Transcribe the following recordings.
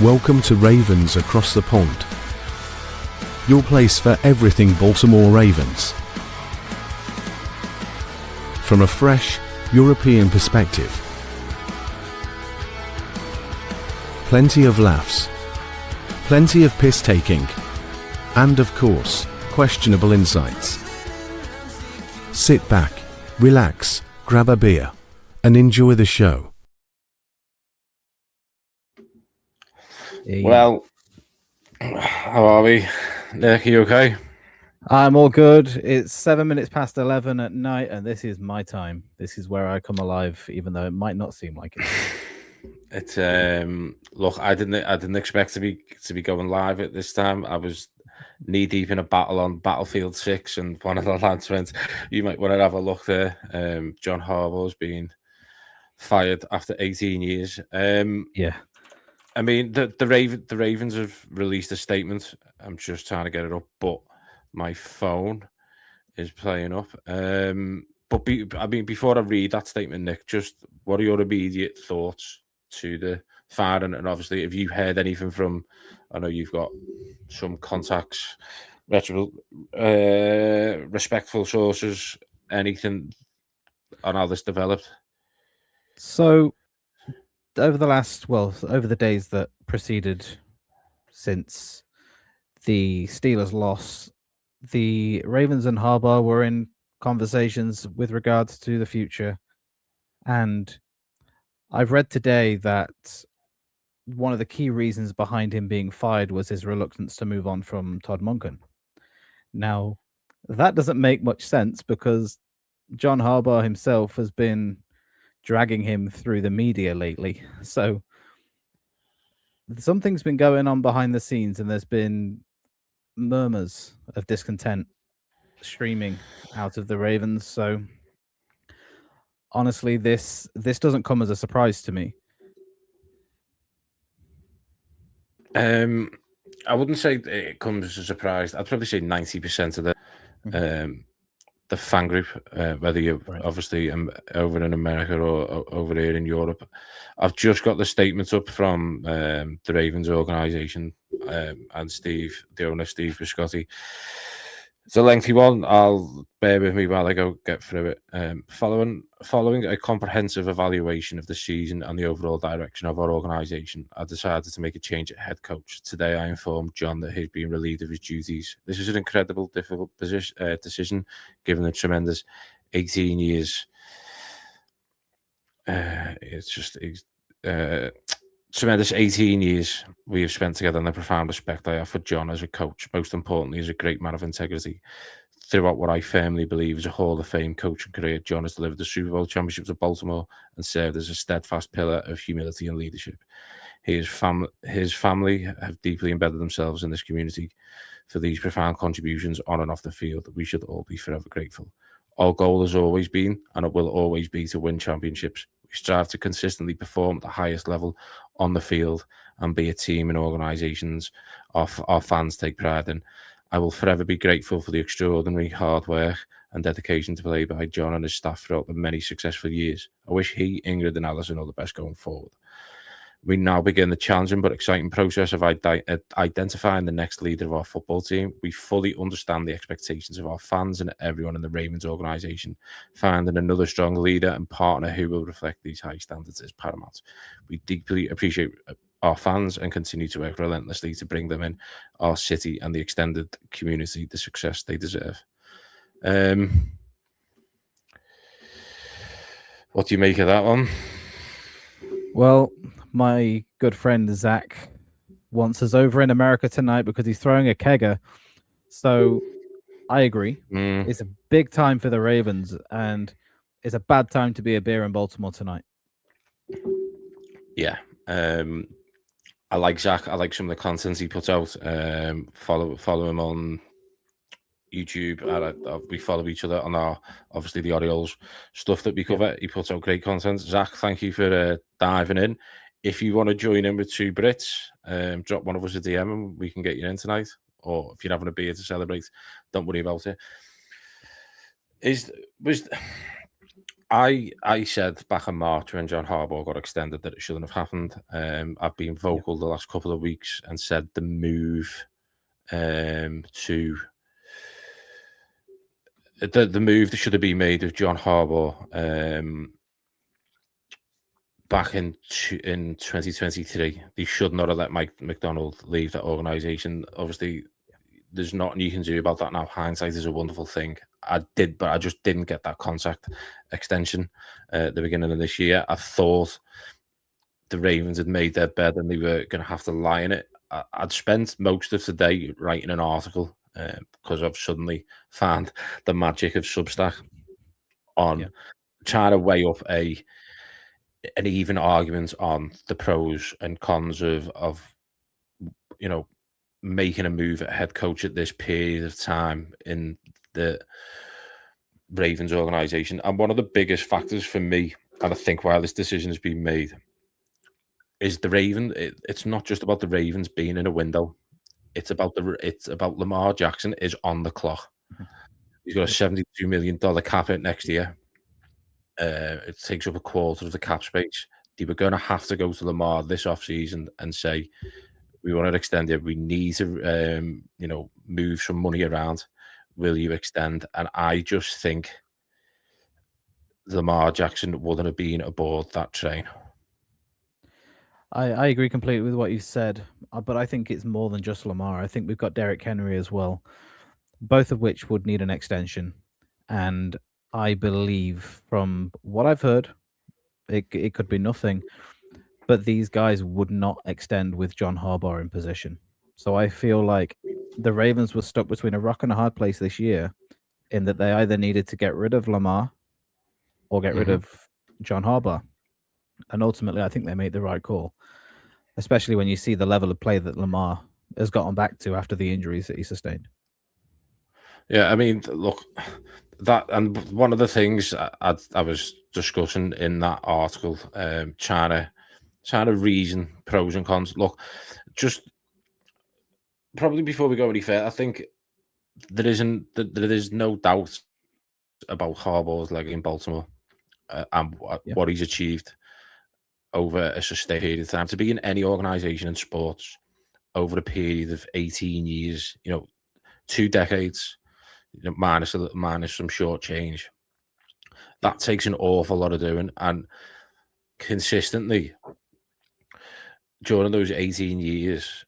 Welcome to Ravens Across the Pond, your place for everything Baltimore Ravens. From a fresh, European perspective. Plenty of laughs, plenty of piss-taking, and of course, questionable insights. Sit back, relax, grab a beer, and enjoy the show. Well, how are we? Nick, are you okay? I'm all good. It's 7 minutes past 11 at night, and this is my time. This is where I come alive, even though it might not seem like it. It's look, I didn't expect to be going live at this time. I was knee deep in a battle on Battlefield 6, and one of the lads went, "You might want to have a look there." John Harbaughs being fired after 18 years. Yeah. I mean, the Ravens have released a statement. I'm just trying to get it up, but my phone is playing up. Before I read that statement, Nick, just what are your immediate thoughts to the fire? And obviously, have you heard anything from? I know you've got some contacts, respectful sources. Anything on how this developed? So, over the days that preceded since the Steelers' loss, the Ravens and Harbaugh were in conversations with regards to the future. And I've read today that one of the key reasons behind him being fired was his reluctance to move on from Todd Monken. Now, that doesn't make much sense because John Harbaugh himself has been dragging him through the media lately. So something's been going on behind the scenes, and there's been murmurs of discontent streaming out of the Ravens. So honestly, this doesn't come as a surprise to me. I wouldn't say it comes as a surprise. I'd probably say 90% of the fan group, whether you're obviously over in America or over here in Europe. I've just got the statements up from the Ravens organisation and Steve, the owner, Steve Biscotti. It's a lengthy one. I'll bear with me while I go get through it. Following a comprehensive evaluation of the season and the overall direction of our organisation, I decided to make a change at head coach. Today, I informed John that he's been relieved of his duties. This is an incredible, difficult decision, given the tremendous 18 years. Tremendous 18 years we have spent together, and the profound respect I have for John as a coach, most importantly as a great man of integrity. Throughout what I firmly believe is a Hall of Fame coaching career, John has delivered the Super Bowl championships of Baltimore and served as a steadfast pillar of humility and leadership. His family have deeply embedded themselves in this community for these profound contributions on and off the field. We should all be forever grateful. Our goal has always been, and it will always be, to win championships. We strive to consistently perform at the highest level on the field and be a team and organisations our fans take pride in. I will forever be grateful for the extraordinary hard work and dedication displayed by John and his staff throughout the many successful years. I wish he, Ingrid and Alison all the best going forward. We now begin the challenging but exciting process of identifying the next leader of our football team. We fully understand the expectations of our fans and everyone in the Ravens organisation. Finding another strong leader and partner who will reflect these high standards is paramount. We deeply appreciate our fans and continue to work relentlessly to bring them in our city and the extended community the success they deserve. What do you make of that one? Well, my good friend Zach wants us over in America tonight because he's throwing a kegger. So I agree. It's a big time for the Ravens, and it's a bad time to be a beer in Baltimore tonight. Yeah. I like Zach. I like some of the content he puts out. Follow him on YouTube. We follow each other on our, obviously, the Orioles stuff that we cover. He puts out great content. Zach, thank you for diving in. If you want to join in with two Brits, drop one of us a DM and we can get you in tonight. Or if you're having a beer to celebrate, don't worry about it. Was I said back in March when John Harbaugh got extended that it shouldn't have happened. I've been vocal the last couple of weeks and said the move to the move that should have been made of John Harbaugh back in 2023. They should not have let Mike McDonald leave that organization. Obviously, there's nothing you can do about that now. Hindsight is a wonderful thing. But I just didn't get that contract extension at the beginning of this year. I thought the Ravens had made their bed and they were going to have to lie in it. I'd spent most of the day writing an article because I've suddenly found the magic of Substack on trying to weigh up an even argument on the pros and cons of making a move at head coach at this period of time in the Ravens organization. And one of the biggest factors for me, and I think why this decision has been made, is the Raven. It's not just about the Ravens being in a window. It's about Lamar Jackson is on the clock. He's got a $72 million cap hit next year. It takes up a quarter of the cap space. They were going to have to go to Lamar this offseason and say, we want to extend it. We need to, move some money around. Will you extend? And I just think Lamar Jackson wouldn't have been aboard that train. I agree completely with what you said, but I think it's more than just Lamar. I think we've got Derrick Henry as well, both of which would need an extension. And I believe from what I've heard, it could be nothing, but these guys would not extend with John Harbaugh in position. So I feel like the Ravens were stuck between a rock and a hard place this year in that they either needed to get rid of Lamar or get rid of John Harbaugh. And ultimately, I think they made the right call, especially when you see the level of play that Lamar has gotten back to after the injuries that he sustained. Yeah, I mean, look, that and one of the things I was discussing in that article, trying to reason pros and cons. Look, just probably before we go any further, I think there is no doubt about Harbaugh's leg in Baltimore and what he's achieved over a sustained period of time. To be in any organization in sports over a period of 18 years, 2 decades, minus some short change, that takes an awful lot of doing. And consistently during those 18 years,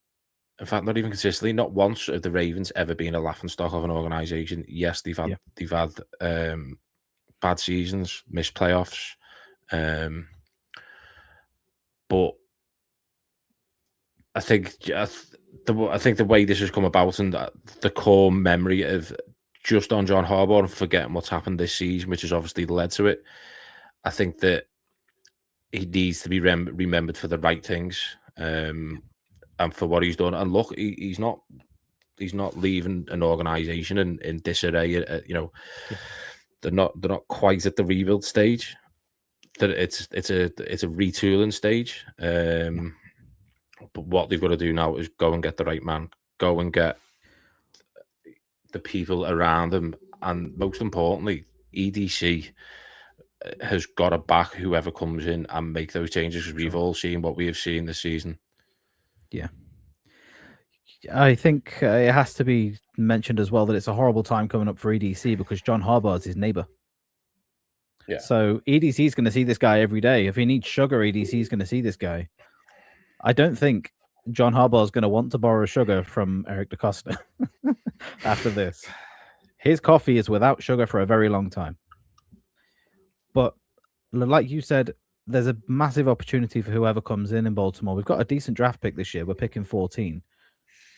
in fact, not even consistently, not once have the Ravens ever been a laughingstock of an organization. Yes, they've had bad seasons, missed playoffs, but I think the way this has come about and the core memory of just on John Harbaugh and forgetting what's happened this season, which has obviously led to it, I think that he needs to be remembered for the right things and for what he's done. And look, he's not leaving an organization in disarray. They're not quite at the rebuild stage. That it's a retooling stage. But what they've got to do now is go and get the right man, go and get the people around him, and most importantly, EDC has got to back whoever comes in and make those changes, because we've all seen what we have seen this season. Yeah. I think it has to be mentioned as well that it's a horrible time coming up for EDC because John Harbaugh is his neighbor. Yeah. So EDC is going to see this guy every day. If he needs sugar, EDC is going to see this guy. I don't think John Harbaugh is going to want to borrow sugar from Eric DeCosta after this. His coffee is without sugar for a very long time. But like you said, there's a massive opportunity for whoever comes in Baltimore. We've got a decent draft pick this year. We're picking 14.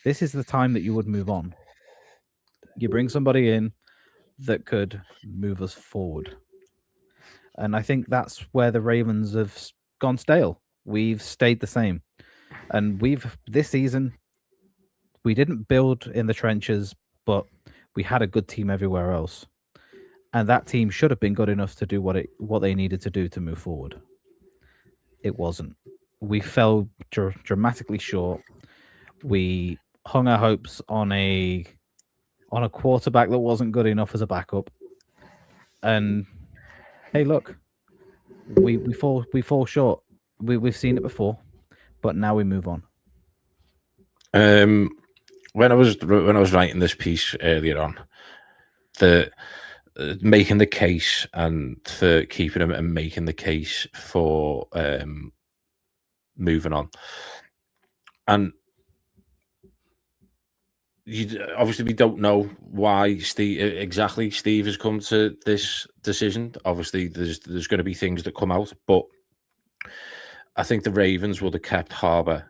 This is the time that you would move on. You bring somebody in that could move us forward. And I think that's where the Ravens have gone stale. We've stayed the same. And this season, we didn't build in the trenches, but we had a good team everywhere else. And that team should have been good enough to do what they needed to do to move forward. It wasn't. We fell dramatically short. We hung our hopes on a quarterback that wasn't good enough as a backup. And hey, look, we fall short. We've seen it before, but now we move on. When I was writing this piece earlier on, the making the case and for keeping him and making the case for moving on, and obviously we don't know why Steve has come to this decision. Obviously, there's going to be things that come out, but I think the Ravens would have kept Harbaugh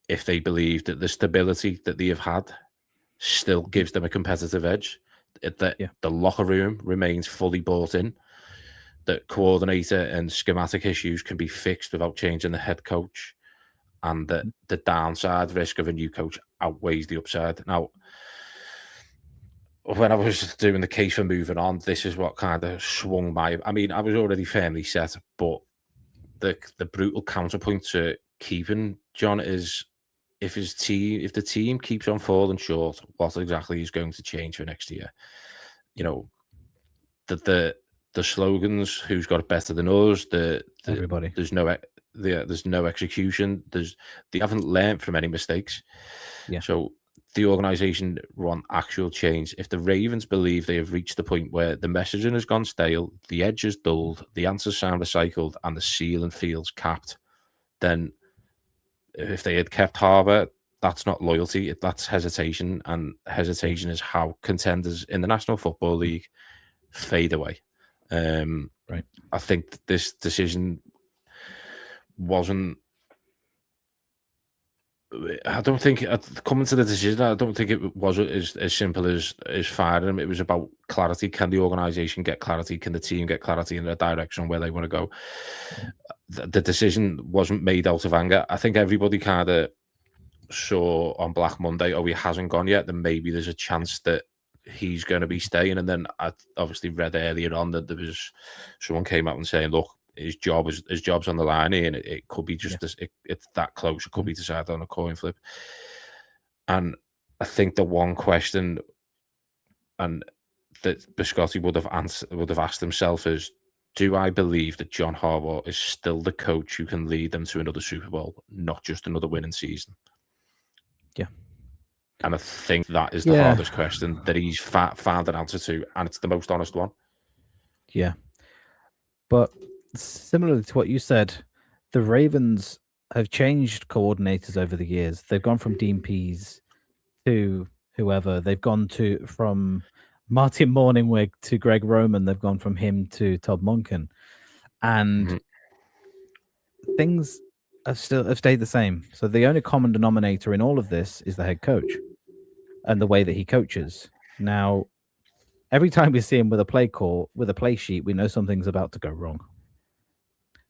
if they believed that the stability that they have had still gives them a competitive edge. That the locker room remains fully bought in. That coordinator and schematic issues can be fixed without changing the head coach, and that the downside risk of a new coach outweighs the upside. Now, when I was doing the case for moving on, this is what kind of swung my. I mean, I was already firmly set, but the brutal counterpoint to keeping John is if the team keeps on falling short, what exactly is going to change for next year? You know, the slogans, who's got it better than us? Everybody. There's no execution. They haven't learned from any mistakes. Yeah. So the organization want actual change. If the Ravens believe they have reached the point where the messaging has gone stale, the edge is dulled, the answers sound recycled, and the ceiling feels capped, then if they had kept Harbaugh, that's not loyalty, that's hesitation, and hesitation is how contenders in the National Football League fade away. Right. I think this decision wasn't. I don't think coming to the decision. I don't think it was as simple as firing him. It was about clarity. Can the organisation get clarity? Can the team get clarity in the direction where they want to go? The decision wasn't made out of anger. I think everybody kind of saw on Black Monday, oh, he hasn't gone yet, then maybe there's a chance that he's going to be staying. And then I obviously read earlier on that there was someone came out and saying, look, his job's on the line here, and it could be just it's that close. It could be decided on a coin flip. And I think the one question and that Biscotti would have asked himself is, do I believe that John Harbaugh is still the coach who can lead them to another Super Bowl, not just another winning season? Yeah. And I think that is the hardest question that he's found an answer to, and it's the most honest one. Yeah. But similarly to what you said, the Ravens have changed coordinators over the years. They've gone from Dean Pease to whoever. They've gone from Martin Morningwig to Greg Roman. They've gone from him to Todd Monken. And things have stayed the same. So the only common denominator in all of this is the head coach and the way that he coaches. Now, every time we see him with a play call, with a play sheet, we know something's about to go wrong.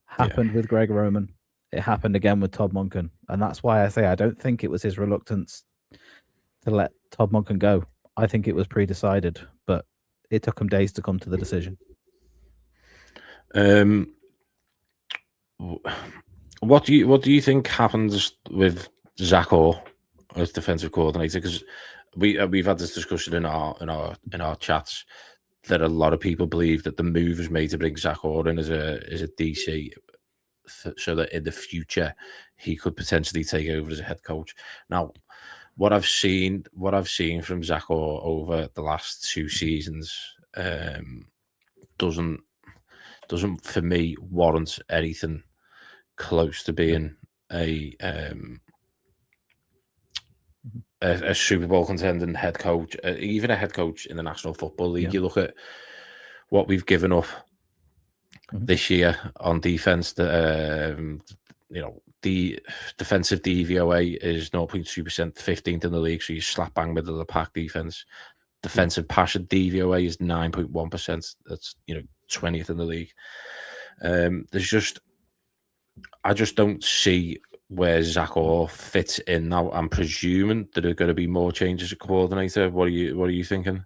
Happened with Greg Roman. It happened again with Todd Monken. And that's why I say I don't think it was his reluctance to let Todd Monken go. I think it was pre-decided, but it took him days to come to the decision. What do you think happens with Zach Orr as defensive coordinator? Because we've had this discussion in our chats that a lot of people believe that the move was made to bring Zach Orr in as a DC, so that in the future he could potentially take over as a head coach. Now, what I've seen from Zach Orr over the last 2 seasons doesn't for me warrant anything close to being a Super Bowl contending head coach, even a head coach in the National Football League. You look at what we've given up this year on defense. The defensive DVOA is 0.2%, 15th in the league, so you slap bang middle of the pack defense. Defensive passion DVOA is 9.1%. That's 20th in the league. I just don't see where Zach Orr fits in now. I'm presuming that there are going to be more changes at coordinator. What are you thinking?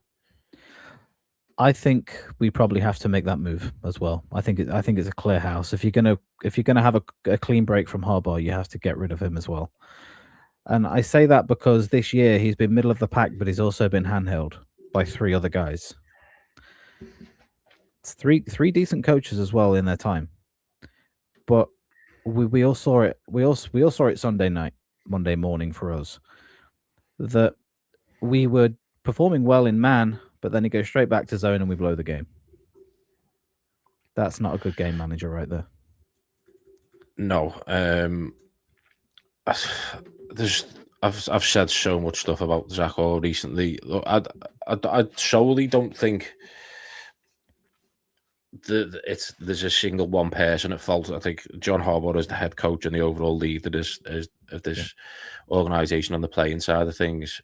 I think we probably have to make that move as well. I think it's a clear house. If you're gonna have a clean break from Harbaugh, you have to get rid of him as well. And I say that because this year he's been middle of the pack, but he's also been handheld by 3 other guys. Yes, three decent coaches as well in their time, but we all saw it. We all saw it Sunday night, Monday morning for us. That we were performing well in man, but then it goes straight back to zone and we blow the game. That's not a good game manager right there. No, I've said so much stuff about Zach Hall recently. Look, I solely don't think there's a single one person at fault. I think John Harbaugh is the head coach and the overall leader of this organisation on the playing side of things.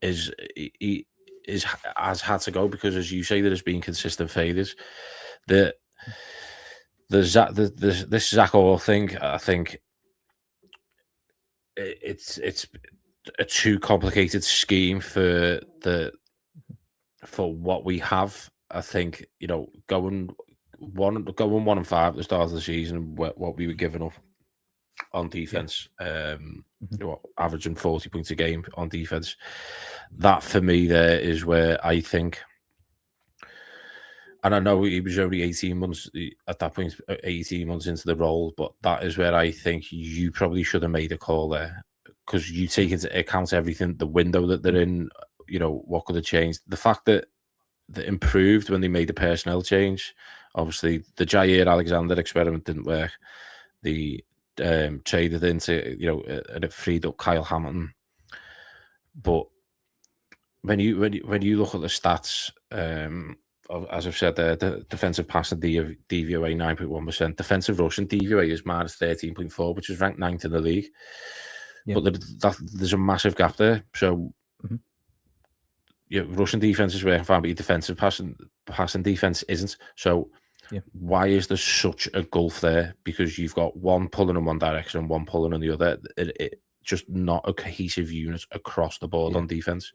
He has had to go because, as you say, there's been consistent failures. This Zach Hall thing, I think it's a too complicated scheme for what we have. I think, you know, going 1-5 at the start of the season, what we were giving up on defense, averaging 40 points a game on defense. That for me, there is where I think, and I know he was only 18 months at that point, 18 months into the role, but that is where I think you probably should have made a call there, because you take into account everything, the window that they're in, you know, what could have changed. The fact that they improved when they made the personnel change. Obviously, the Jair Alexander experiment didn't work. They traded into, you know, and it freed up Kyle Hamilton. But when you look at the stats, as I've said there, the defensive passing DVOA 9.1%, defensive rushing DVOA is minus 13.4, which is ranked 9th in the league. Yeah. But there's a massive gap there. So Russian defense is working fine, but your defensive passing defense isn't. So why is there such a gulf there? Because you've got one pulling in one direction and one pulling in the other. It just not a cohesive unit across the board on defense.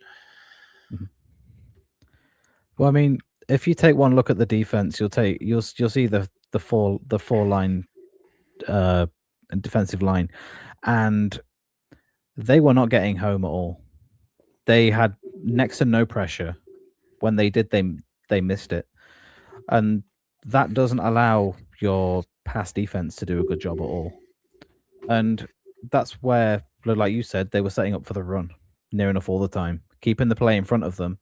Well, I mean, if you take one look at the defense, you'll see the four line defensive line, and they were not getting home at all. They had next to no pressure. When they did, they missed it, and that doesn't allow your pass defense to do a good job at all. And that's where, like you said, they were setting up for the run near enough all the time, keeping the play in front of them.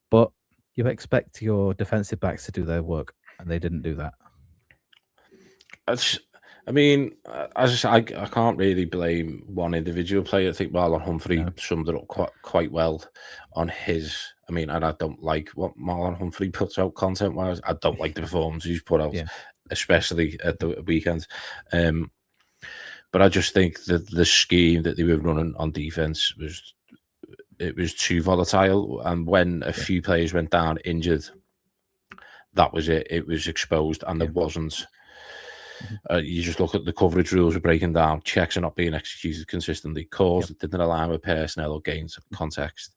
But you expect your defensive backs to do their work, and they didn't do that. I mean, as I said, I can't really blame one individual player. I think Marlon Humphrey summed it up quite well on his. I mean, and I don't like what Marlon Humphrey puts out content-wise. I don't like the performance he's put out, especially at the weekends. But I just think that the scheme that they were running on defense was too volatile. And when a few players went down injured, that was it. It was exposed, and there wasn't. You just look at the coverage rules are breaking down, checks are not being executed consistently, calls that didn't align with personnel or gains context.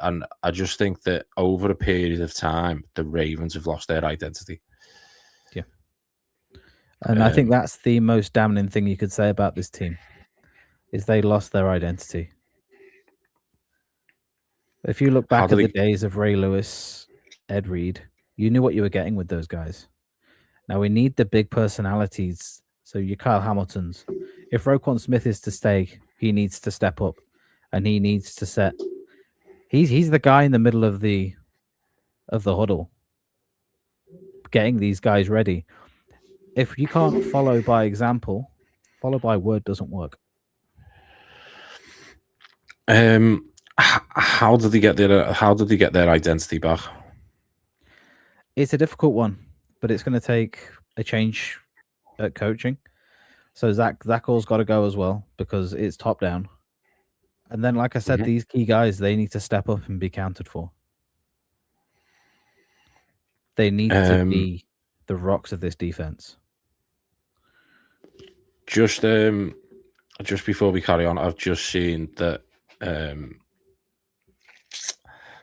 And I just think that over a period of time, the Ravens have lost their identity. Yeah. And I think that's the most damning thing you could say about this team, is they lost their identity. If you look back at the days of Ray Lewis, Ed Reed, you knew what you were getting with those guys. Now we need the big personalities. So your Kyle Hamiltons. If Roquan Smith is to stay, he needs to step up, and he needs to set. He's the guy in the middle of the huddle, getting these guys ready. If you can't follow by example, follow by word doesn't work. How did they get their identity back? It's a difficult one, but it's going to take a change at coaching. So Zach Hall's got to go as well, because it's top down. And then, like I said, these key guys, they need to step up and be counted for. They need to be the rocks of this defense. Just before we carry on, I've just seen that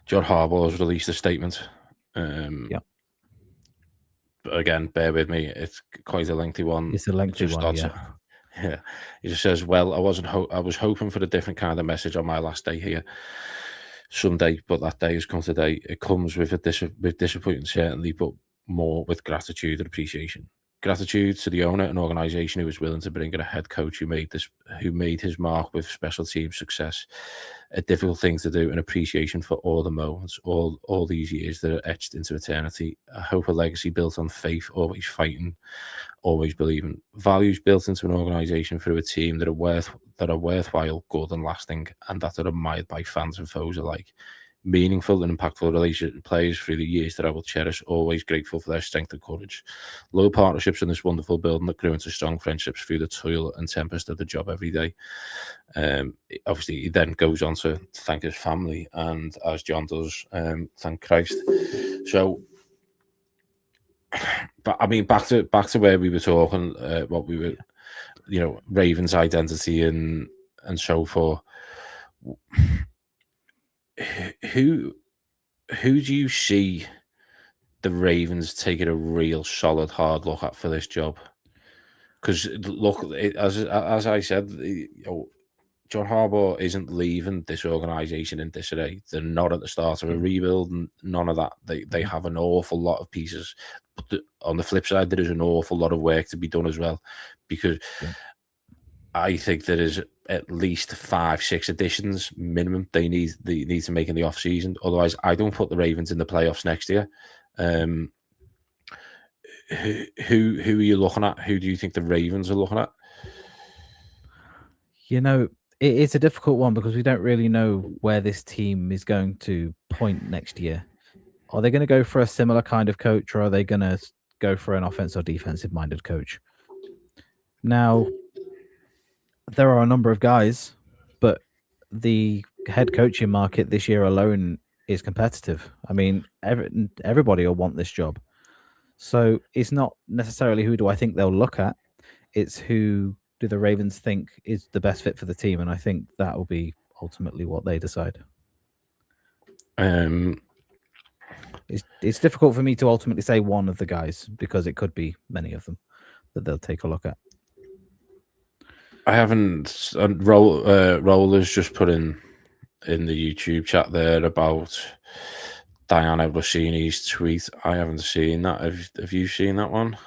John Harbaugh has released a statement. But again, bear with me; it's quite a lengthy one. It's a lengthy one. Yeah, he just says, "Well, I was hoping for a different kind of message on my last day here. someday, but that day has come today. It comes with with disappointment, certainly, but more with gratitude and appreciation. Gratitude to the owner and organisation who was willing to bring in a head coach who made his mark with special team success. A difficult thing to do, and appreciation for all the moments, all these years that are etched into eternity. I hope a legacy built on faith, always fighting, always believing. Values built into an organisation through a team that are worthwhile, good and lasting, and that are admired by fans and foes alike. Meaningful and impactful relationship with players through the years that I will cherish, always grateful for their strength and courage. Loyal partnerships in this wonderful building that grew into strong friendships through the toil and tempest of the job every day. Obviously, he then goes on to thank his family, and as John does, thank Christ. So, but I mean, back to where we were talking, what we were, Ravens' identity and so forth. Who do you see the Ravens taking a real solid hard look at for this job? Because look, as I said, John Harbaugh isn't leaving this organisation in disarray. They're not at the start of a rebuild, and none of that. They have an awful lot of pieces, but on the flip side, there is an awful lot of work to be done as well, because I think there is at least 5-6 additions minimum they need to make in the off season. Otherwise, I don't put the Ravens in the playoffs next year. Who are you looking at? Who do you think the Ravens are looking at? It's a difficult one because we don't really know where this team is going to point next year. Are they going to go for a similar kind of coach, or are they going to go for an offensive or defensive minded coach? Now, there are a number of guys, but the head coaching market this year alone is competitive. I mean, everybody will want this job. So it's not necessarily who do I think they'll look at. It's who do the Ravens think is the best fit for the team. And I think that will be ultimately what they decide. It's difficult for me to ultimately say one of the guys, because it could be many of them that they'll take a look at. I haven't. Rollers just put in the YouTube chat there about Diana Rossini's tweet. I haven't seen that. Have you seen that one?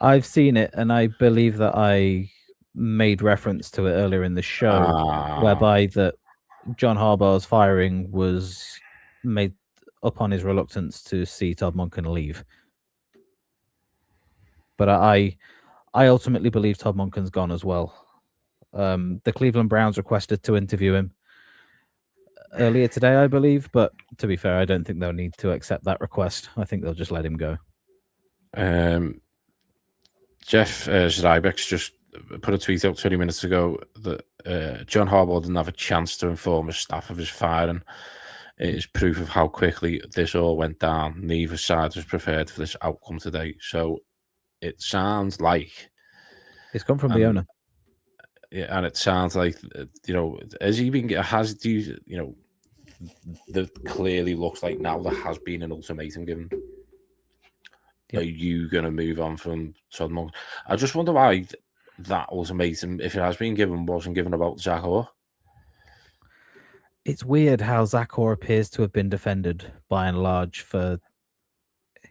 I've seen it, and I believe that I made reference to it earlier in the show, whereby that John Harbaugh's firing was made upon his reluctance to see Todd Monken leave. But I ultimately believe Todd Monken's gone as well. The Cleveland Browns requested to interview him earlier today, I believe. But to be fair, I don't think they'll need to accept that request. I think they'll just let him go. Jeff Zrybeck's just put a tweet out 20 minutes ago that John Harbaugh didn't have a chance to inform his staff of his firing. It is proof of how quickly this all went down. Neither side was prepared for this outcome today. So it sounds like it's come from the owner. Yeah, and it sounds like, there clearly looks like now there has been an ultimatum given. Yep. Are you going to move on from Todd Monken? I just wonder why that ultimatum, if it has been given, wasn't given about Zach Orr. It's weird how Zach Orr appears to have been defended by and large for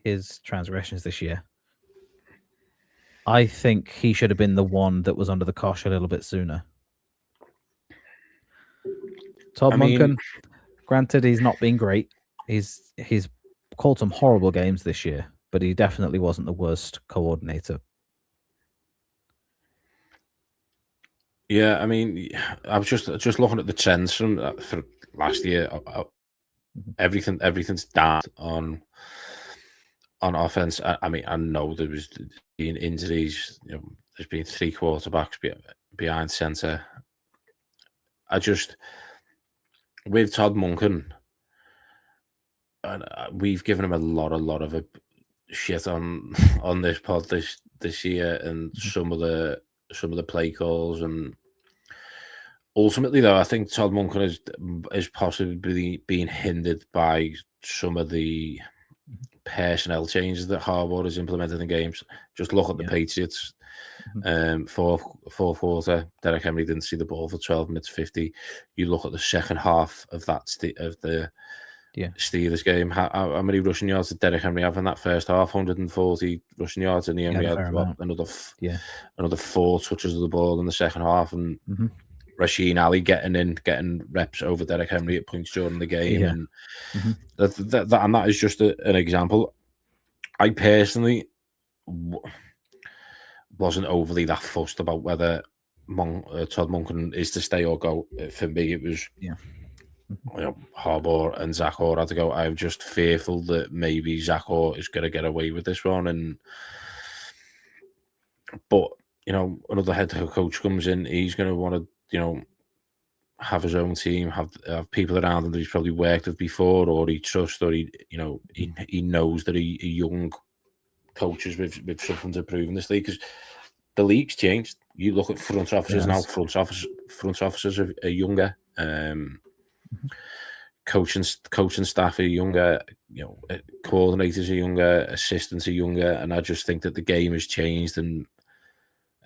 his transgressions this year. I think he should have been the one that was under the cosh a little bit sooner. Todd Monken, granted, he's not been great. He's called some horrible games this year, but he definitely wasn't the worst coordinator. Yeah, I mean, I was just looking at the trends from for last year. Everything's down on offense. I mean, I know there was been injuries. There's been 3 quarterbacks behind center. With Todd Monken, and we've given him a lot of shit on this pod this year, and some of the play calls, and ultimately though, I think Todd Monken is possibly being hindered by some of the personnel changes that Harbaugh has implemented in games. Just look at the Patriots. Fourth quarter, Derek Henry didn't see the ball for 12 minutes 50. You look at the second half of the Steelers game. How many rushing yards did Derek Henry have in that first half? 140 rushing yards, and he only had another 4 touches of the ball in the second half. And Rasheen Ali getting reps over Derek Henry at points during the game, and that is just an example. I personally wasn't overly that fussed about whether Todd Monken is to stay or go. For me, it was Harbaugh and Zach Orr had to go. I'm just fearful that maybe Zach Orr is going to get away with this one, but another head coach comes in, he's going to want to have his own team, have people around him that he's probably worked with before, or he trusts, or he knows that he young coaches with something to prove in this league, because the league's changed. You look at front offices now. Front offices are younger. Coaching staff are younger. Coordinators are younger. Assistants are younger. And I just think that the game has changed. And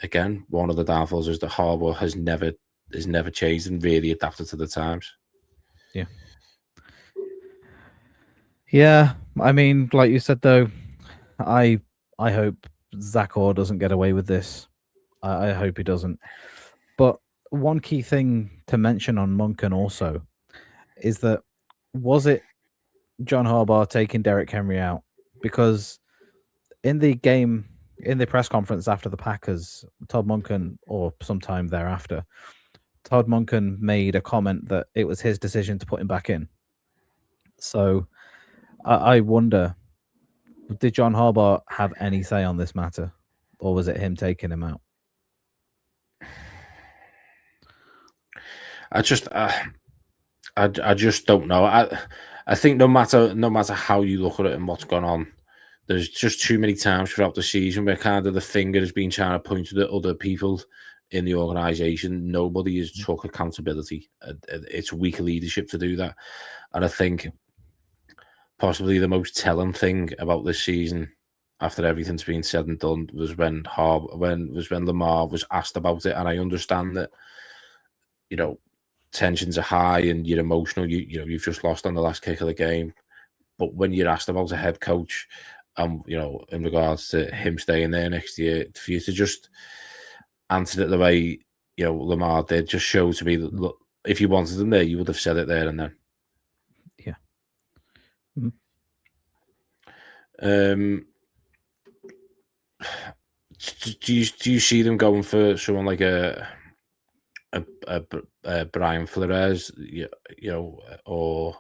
again, one of the downfalls is that Harbaugh has never changed and really adapted to the times. Yeah. I mean, like you said, though, I hope Zach Orr doesn't get away with this. I hope he doesn't. But one key thing to mention on Monken also is that, was it John Harbaugh taking Derek Henry out? Because in the press conference after the Packers, Todd Monken, or sometime thereafter, Todd Monken made a comment that it was his decision to put him back in. So I wonder, did John Harbaugh have any say on this matter, or was it him taking him out? I just don't know. I think no matter how you look at it and what's gone on, there's just too many times throughout the season where kind of the finger has been trying to point at other people in the organization. Nobody has took accountability. It's weak leadership to do that, and I think possibly the most telling thing about this season, after everything's been said and done, was when Lamar was asked about it. And I understand that tensions are high and you're emotional. You've just lost on the last kick of the game, but when you're asked about a head coach, in regards to him staying there next year, for you to just answer it the way Lamar did, just show to me that, look, if you wanted him there, you would have said it there and then. Yeah. Do you see them going for someone like a Brian Flores, or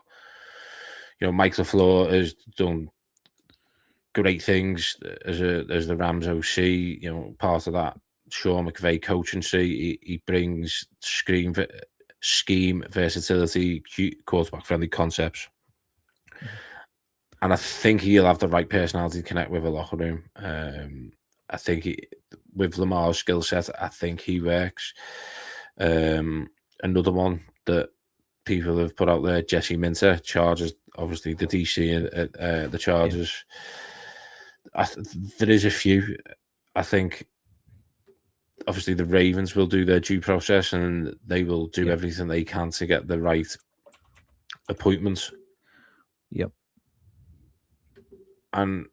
Mike LaFleur has done great things as the Rams OC. Part of that Sean McVay coaching tree, he brings scheme versatility, quarterback friendly concepts, and I think he'll have the right personality to connect with a locker room. I think with Lamar's skill set, I think he works. Another one that people have put out there, Jesse Minter, Chargers, obviously the DC at the Chargers. There is a few. I think obviously the Ravens will do their due process and they will do everything they can to get the right appointments. Yep. And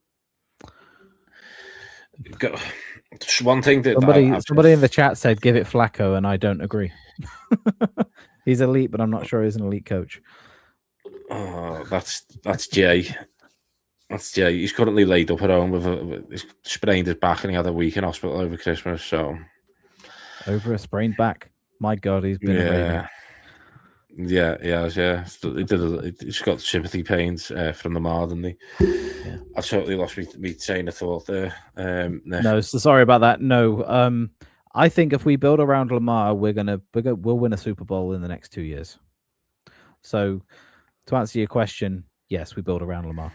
one thing that somebody in the chat said, give it Flacco, and I don't agree. He's elite, but I'm not sure he's an elite coach. Oh, that's Jay. That's Jay. He's currently laid up at home with he's sprained his back and he had a week in hospital over Christmas. So over a sprained back. My God, he's been a Raven. Yeah, he has. Yeah, he's got sympathy pains from the MAR, didn't he? Yeah. I totally lost me train of thought there. No, so sorry about that. No, I think if we build around Lamar, we'll win a Super Bowl in the next 2 years. So, to answer your question, yes, we build around Lamar.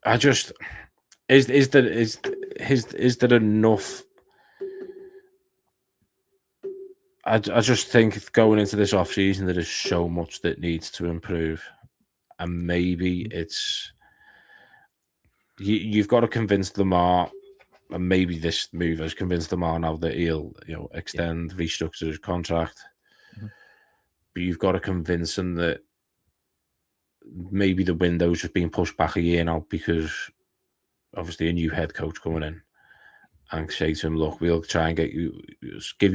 I just is there enough? I just think going into this off season, there is so much that needs to improve, and maybe it's you've got to convince Lamar, and maybe this move has convinced Lamar now that he'll extend, restructure his contract. Mhm. But you've got to convince him that maybe the window's just being pushed back a year now because obviously a new head coach coming in, and say to him, look, we'll try and give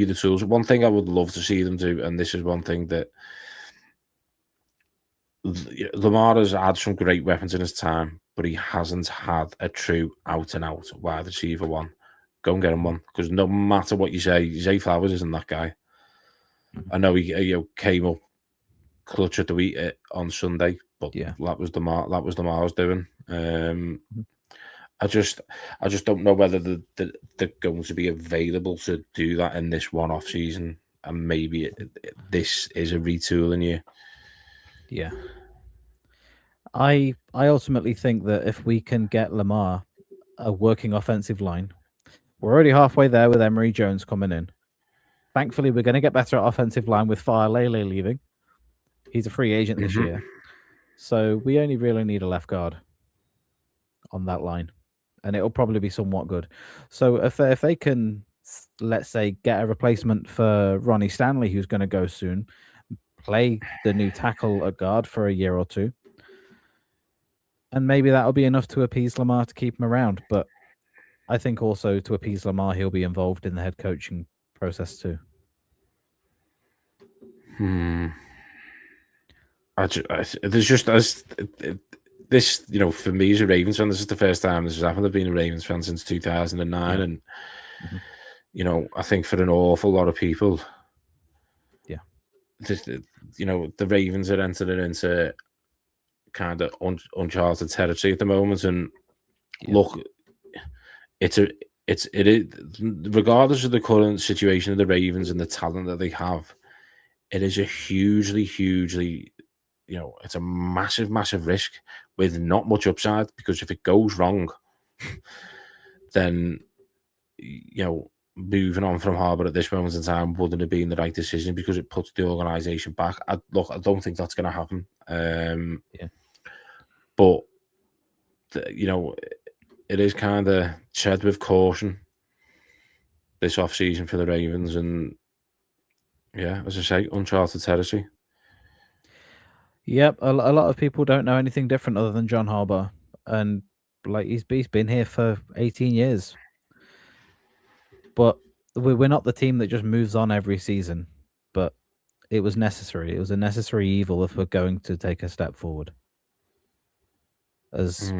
you the tools. One thing I would love to see them do, and this is one thing that Lamar has had some great weapons in his time, but he hasn't had a true out-and-out wide receiver one. Go and get him one, because no matter what you say, Zay Flowers isn't that guy. I know he came up clutch at the wheat on Sunday, but that was Lamar's doing. I just don't know whether they're going to be available to do that in this one off season, and maybe this is a retooling year. Yeah. I ultimately think that if we can get Lamar a working offensive line, we're already halfway there with Emory Jones coming in. Thankfully, we're going to get better at offensive line with Faalele leaving. He's a free agent this year. So we only really need a left guard on that line, and it'll probably be somewhat good. So if they can, let's say, get a replacement for Ronnie Stanley, who's going to go soon, play the new tackle at guard for a year or two, and maybe that'll be enough to appease Lamar to keep him around. But I think also to appease Lamar, he'll be involved in the head coaching process too. There's just this, for me as a Ravens fan, this is the first time this has happened. I've been a Ravens fan since 2009, and I think for an awful lot of people, the Ravens are entering into kind of uncharted territory at the moment. And look, it is, regardless of the current situation of the Ravens and the talent that they have, it is a hugely, it's a massive risk with not much upside, because if it goes wrong, then, moving on from Harbaugh at this moment in time wouldn't have been the right decision, because it puts the organisation back. I don't think that's going to happen. But, it is kind of tread with caution this off-season for the Ravens, and as I say, uncharted territory. Yep, a lot of people don't know anything different other than John Harbaugh, and he's been here for 18 years. But we're not the team that just moves on every season. But it was necessary. It was a necessary evil if we're going to take a step forward. It's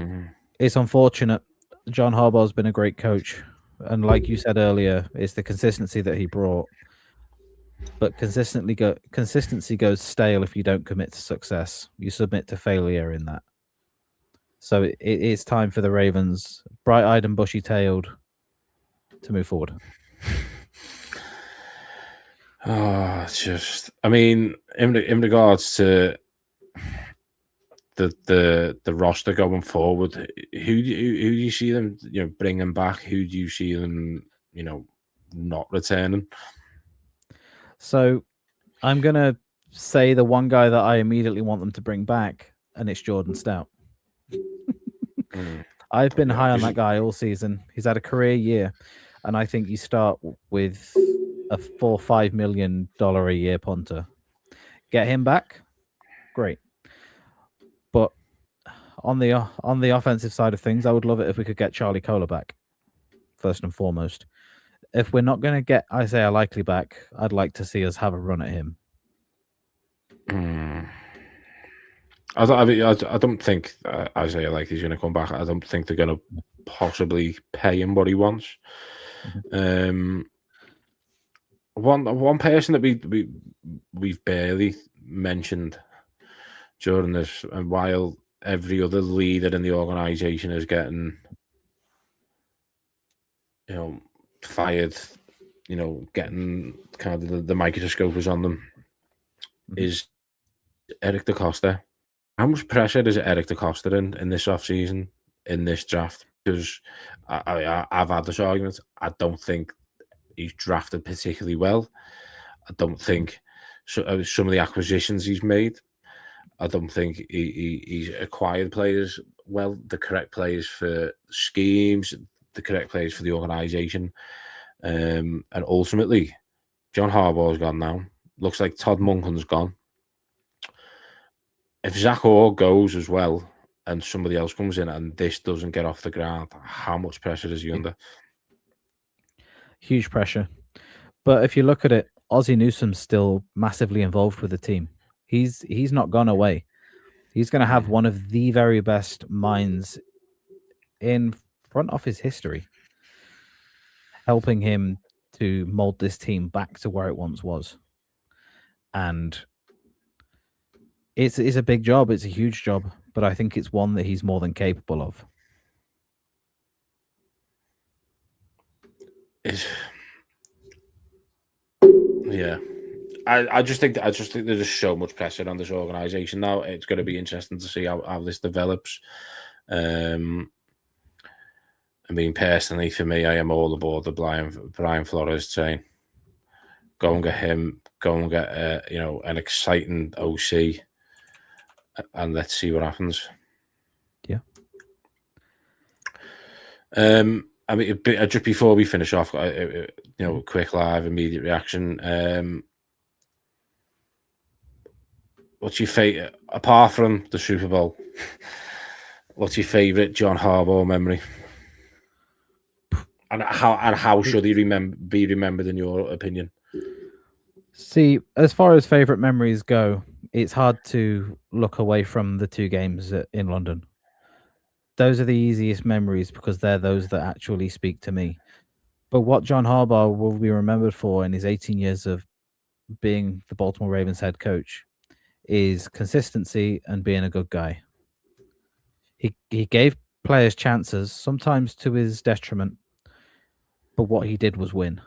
unfortunate. John Harbaugh's been a great coach, and like you said earlier, it's the consistency that he brought. But consistency goes stale if you don't commit to success. You submit to failure in that. So it's time for the Ravens, bright-eyed and bushy-tailed, to move forward. In regards to the roster going forward, who do you see them bringing back? Who do you see them not returning? So I'm gonna say the one guy that I immediately want them to bring back, and it's Jordan Stout. I've been high on that guy all season. He's had a career year, and I think you start with a $4 or $5 million a year punter. Get him back, great. But on the offensive side of things, I would love it if we could get Charlie Kohler back, first and foremost. If we're not going to get Isaiah Likely back, I'd like to see us have a run at him. I don't think Isaiah Likely's going to come back. I don't think they're going to possibly pay him what he wants. One person that we've barely mentioned during this, and while every other leader in the organization is getting fired, getting kind of the microscope is on them, is Eric DeCosta. How much pressure is Eric DeCosta in this offseason, in this draft? Because I've had this argument. I don't think he's drafted particularly well. I don't think some of the acquisitions he's made. I don't think he's acquired players the correct players for schemes, the correct players for the organisation, and ultimately, John Harbaugh's gone now. Looks like Todd Monken's gone. If Zach Orr goes as well, and somebody else comes in, and this doesn't get off the ground, how much pressure is he under? Huge pressure. But if you look at it, Ozzie Newsome's still massively involved with the team. He's not gone away. He's going to have one of the very best minds in front office history, helping him to mold this team back to where it once was. And it's a big job. It's a huge job, but I think it's one that he's more than capable of. Yeah. I just think there's just so much pressure on this organisation now. It's going to be interesting to see how this develops. I mean, personally, for me, I am all aboard the Brian Flores train. Go and get him. Go and get an exciting OC, and let's see what happens. Yeah. I mean, just before we finish off, quick live immediate reaction. What's your favorite, apart from the Super Bowl? What's your favorite John Harbaugh memory? And how should he be remembered in your opinion? See, as far as favorite memories go, it's hard to look away from the 2 games in London. Those are the easiest memories because they're those that actually speak to me. But what John Harbaugh will be remembered for in his 18 years of being the Baltimore Ravens head coach is consistency and being a good guy. He gave players chances, sometimes to his detriment, but what he did was win,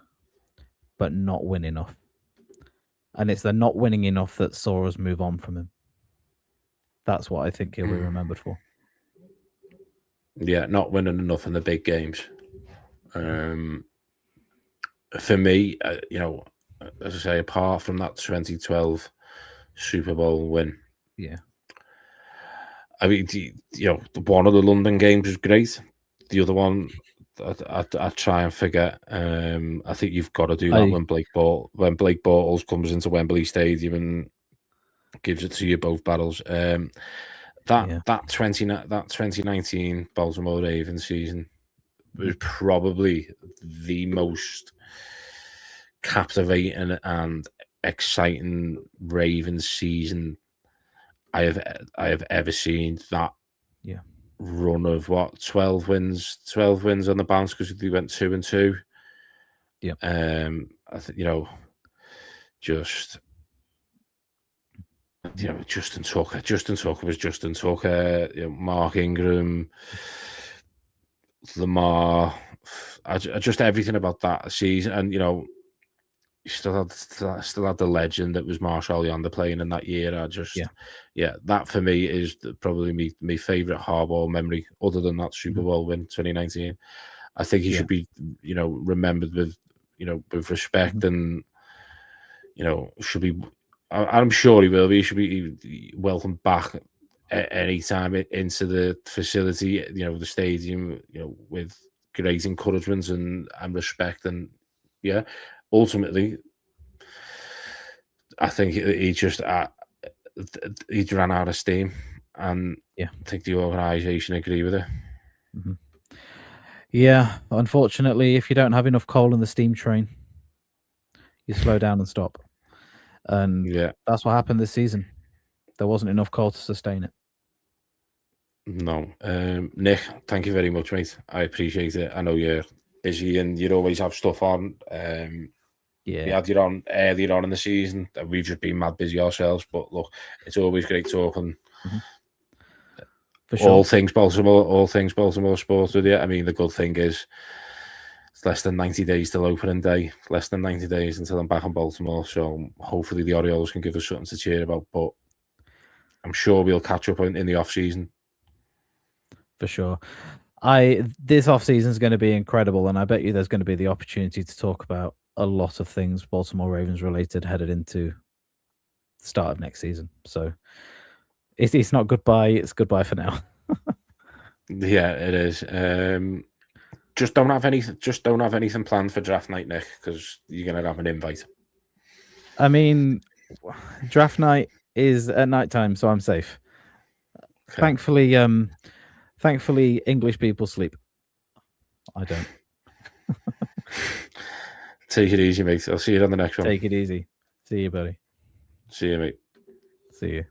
but not win enough. And it's the not winning enough that saw us move on from him. That's what I think he'll be remembered for. Yeah, not winning enough in the big games. For me, as I say, apart from that 2012 Super Bowl win, yeah, I mean, one of the London games was great. The other one, I try and forget. I think you've got to do that when Blake Bortles comes into Wembley Stadium and gives it to you both battles. That 2019 Baltimore Ravens season was probably the most captivating and exciting Ravens season I have ever seen. That run of 12 wins on the bounce because they went 2-2. Yeah. I think Justin Tucker was Justin Tucker. Mark Ingram, Lamar, just everything about that season, and you still had the legend that was Marshall Yonder playing in that year. That for me is probably my favorite Harbaugh memory, other than that Super Bowl win 2019. I think he should be remembered with respect, and should be. I'm sure he will be. He should be welcomed back at any time into the facility, the stadium, with great encouragement and respect. And ultimately, I think he just he ran out of steam, and I think the organisation agree with it. Mm-hmm. Yeah, unfortunately, if you don't have enough coal in the steam train, you slow down and stop. And that's what happened this season. There wasn't enough coal to sustain it. No. Nick, thank you very much, mate. I appreciate it. I know you're busy and you always have stuff on. We had you on earlier on in the season. We've just been mad busy ourselves. But look, it's always great talking. For sure. All things Baltimore sports with you. I mean, the good thing is it's less than 90 days till opening day. Less than 90 days until I'm back in Baltimore. So hopefully the Orioles can give us something to cheer about. But I'm sure we'll catch up in the off season. For sure. This off season is going to be incredible, and I bet you there's going to be the opportunity to talk about a lot of things Baltimore Ravens related headed into the start of next season. So it's not goodbye, it's goodbye for now. Yeah, it is. Just don't have anything planned for draft night, Nick, because you're gonna have an invite. I mean, draft night is at nighttime, so I'm safe. Okay. Thankfully, English people sleep. I don't. Take it easy, mate. I'll see you on the next one. Take it easy. See you, buddy. See you, mate. See you.